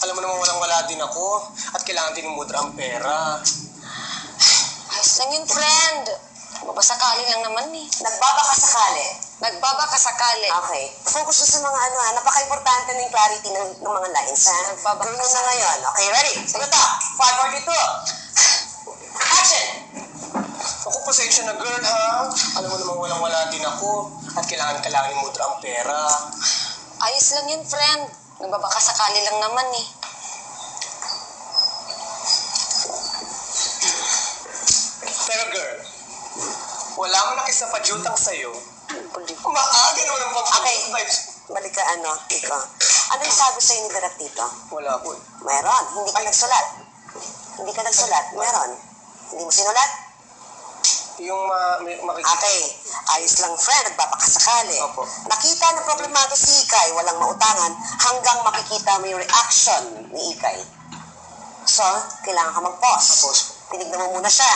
Alam mo naman walang-wala din ako. At kailangan din ni Mudra ang pera. Ayos lang yun, friend. Babasakali lang naman eh. Nagbabakasakali. Nagbabakasakali. Okay. Focus sa mga napaka-importante ng clarity ng mga lines, ha? Gawin mo na ngayon. Okay, ready? Sige to. 542. Action! Ako, pasensya na girl ha. Alam mo naman walang-wala din ako. At kailangan ni Mudra ang pera. Ayos lang yun, friend. Nagbabakasakali lang naman eh. Pero girl, wala mo nakisapadyutang sa'yo. Maaga naman ang Okay. Balik ka, Iko. Ano yung sabi sa'yo ni Direk dito? Wala po eh. Meron. Hindi ka nagsulat. Hindi ka nagsulat. Meron. Hindi mo sinulat? Yung makikita. Okay. Ayos lang, friend. Nagbabakasakali. Opo. Nakita na problemado si Ikay, walang mautangan, hanggang makikita mo yung reaction ni Ikay. So, kailangan ka mag-pause. Tapos, Tinignan mo muna siya.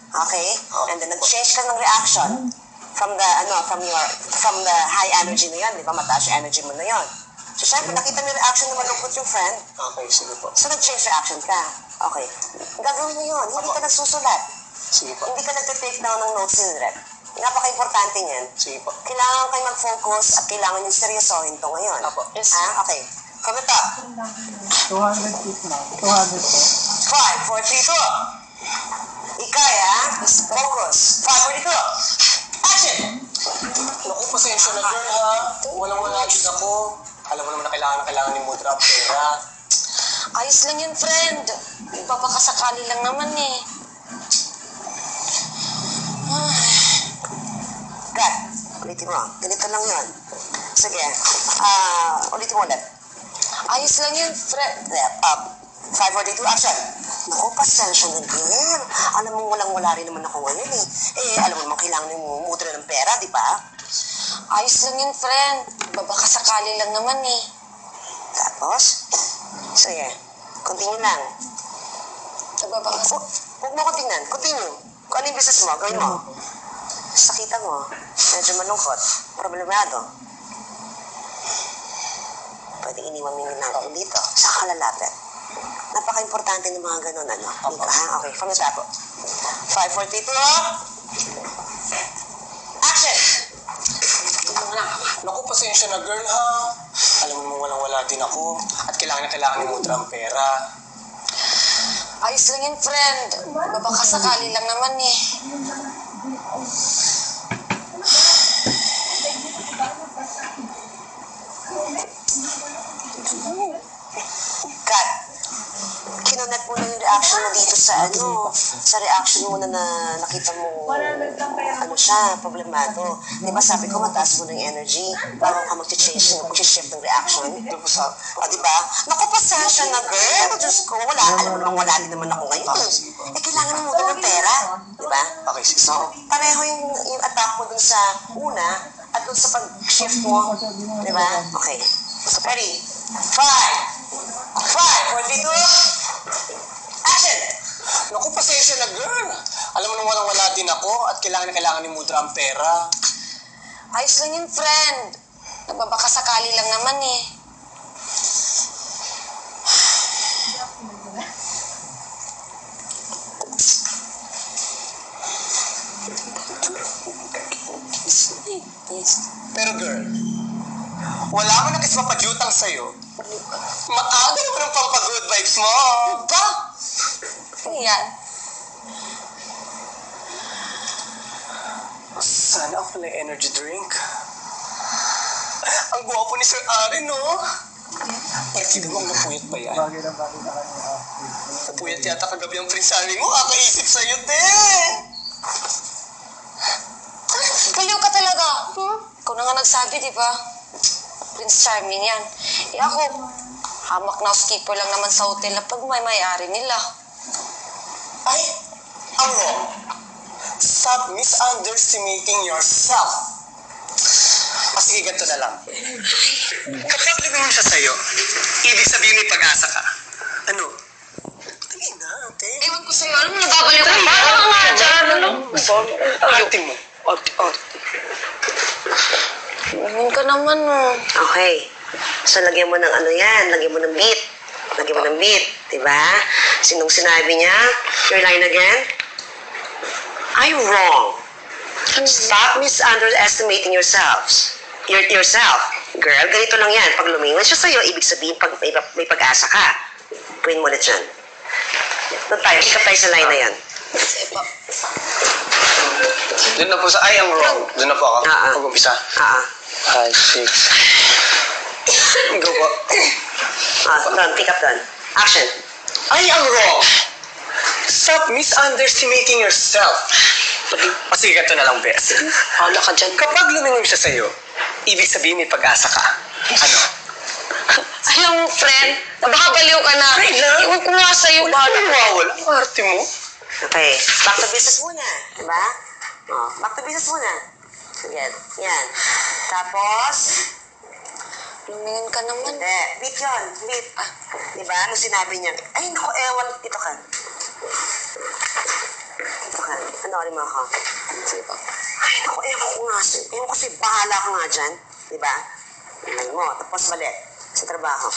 Okay? And then nag-change ka ng reaction from the high energy na yun, di ba? Mataas yung energy mo na yun. So, syempre, nakita mo yung reaction na malungkot yung friend. okay, sige po. So, nag-change reaction ka. Okay. Gagawin mo yun. Hindi ka nagsusulat. Sige po. Hindi ka nag-take down ng notes ni Direk. Napaka-importante niyan. Sige po. Kailangan kayo mag-focus at kailangan yung seryosohin to ngayon. Apo. Yes. Okay. From the top. 200 feet lang. 200 po. 5, 4, 3, 2. Ikay, ha? Focus. 5, 4, 3, 2. Action! Naku, pasensya na girl ha. Walang-wala din ako. Alam mo naman na kailangan ni Mudra ang pera. Ayos lang yun, friend. Nagbabakasakali lang naman eh. Cut. Ulitin mo. Ganito lang yun. Sige. Ulitin mo ulit. Ayos lang yun, friend. Up. 5, 4, 3, 2, action. Naku, pasensya na girl. Alam mo, walang-wala rin naman ako ngayon eh. Alam mo naman, kailangan ng Mudra ng pera, di ba? Ayos lang yun, friend. Nagbabakasakali lang naman eh. Tapos, sige. Continue lang. Huwag mo ko tingnan. Continue. Kung ano yung business mo, gawin mo. Sakita mo, medyo malungkot, problemado. Pwede iniwan mo yung ginagawa dito. Saan ka lalapit? Napaka-importante ng mga ganun, Dito, ha? Okay, from the top. 5, 4, 3, 2, action! Naku, pasensya na girl ha. Alam mo naman walang-wala din ako. At kailangan ni Mudra ang pera. Ayos lang yun, friend. Nagbabakasakali lang naman eh. Cut. Kinonet mo na yung reaction mo dito sa reaction mo na nakita mo, siya, problemado. Di ba sabi ko, mataas mo ng energy bago ka mag-shift ng reaction. O, di ba? Naku, pasensya na, girl. Diyos ko, alam mo wala din naman ako ngayon. Kailangan mo muna ng pera. Di ba? Okay, sige. So, pareho yung attack mo dun sa una at dun sa pag-shift mo. Di ba? Okay. Ready? 5, 4, 3, 2, action! Naku, pasensya na girl. Alam mo naman walang-wala din ako. At kailangan ni Mudra ang pera. Ayos lang yun, friend. Nagbabakasakali lang naman eh. Pero girl, wala mo nakismapadyutang sa'yo. Maaga naman ang pampagood vibes mo. Ba? Ano yan? Sana ako pala yung energy drink. Ang gwapo ni Sir Aaron, no? Nakikita mo, napuyat ba yan? Bagay na kanya. Napuyat yata kagabi ang Prince Charming mo. Kakaisip sa'yo, din. Baliw ka talaga. Ikaw na nga nagsabi, di ba? Prince Charming yan. Ako, hamak na housekeeper lang naman sa hotel na pag may-ari nila. Ay, ang wrong. Stop misunderestimating yourself. O sige, ganito na lang. Kapag nagawin mo siya sa'yo, ibig sabihin may pag-asa ka. Ano? Tingin na, okay? Ewan ko sa'yo, alam mo, nababaliw ka. Parang nga dyan, ano? Arte mo. Arte. Ganun ka naman, Okay. So, lagyan mo ng lagyan mo ng beat. lagyan mo ng beat, di ba? Sinong sinabi niya? Your line again? I'm wrong. Stop misunderestimating yourselves. Yourself. Girl, ganito lang yan. Pag lumingon siya sa'yo, ibig sabihin pag may pag-asa ka. Gawin mo ulit yan. Doon tayo. Pick up tayo sa line na yan. Doon na po sa I am wrong. Doon na po ako. Mag-umpisa. 5, 6. Go po. Doon. Pick up doon. Action. I am wrong. Stop misunderestimating yourself. Sige, ganito na lang, Bes. Hala ka dyan. Kapag lumingon siya sa'yo, ibig sabihin may pag-asa ka. Ano? Alam mo, friend, nabakabaliw ka na. Friend lang? Iwan ko nga sa'yo. Wala nang mawawala. Ang arte mo. Okay. Back to business muna. Diba? Back to business muna. Sige. Yan. Tapos, Lumingon ka naman. hindi. Beat yun. Beat. Diba? Ano sinabi niya? Ay, naku, ewan. Dito ka. Dito ka. Panoorin mo ako. Sige pa. Ay, naku, ewan ko nga. Ewan ko kasi bahala ka nga dyan. Diba? Tingnan mo. Tapos balik. Sa trabaho.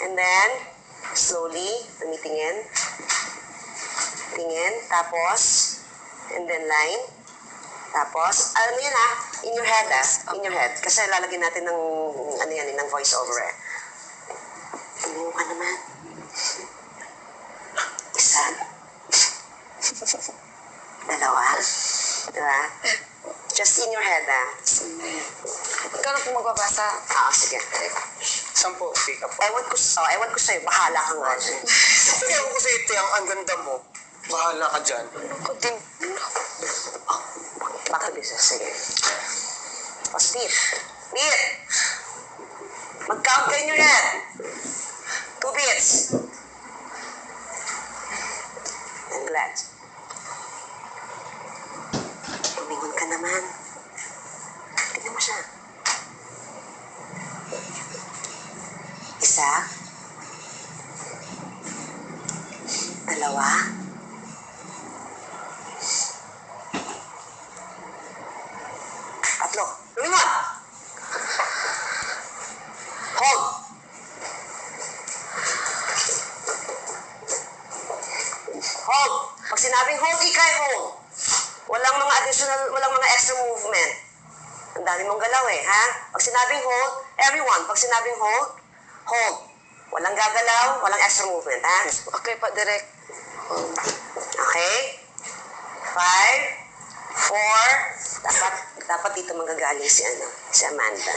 And then, slowly, tumitingin. Tingin. Tapos, and then line. Tapos, ano yan in your head in your head. Kasi lalagyan natin ng, ano yan, ng voice over Tingin ka naman. Isa. Dalawa. Diba? Just in your head, Ikaw na po magbabasa. Sige. 10, pick up po. Ewan ko sa'yo, bahala ka nga dyan. Ewan ko sa'yo, Tiang, ang ganda mo. Bahala ka dyan. Ako din. Back to business, sige. O, Steve. Beat! Mag-count kayo in your head. 2 beats. And glad. Lumingon ka naman. Tignan mo siya. Isa. Dalawa. Tatlo. Lumingon! Hold! Hold! Pag sinabing hold, ikay hold. Walang mga additional, walang mga extra movement. Ang dami mong galaw ha? Pag sinabing hold, everyone, pag sinabing hold, hold. Walang gagalaw, walang extra movement, ha? Okay pa, direct. Okay? 5, 4, dapat dito manggagaling si Amanda.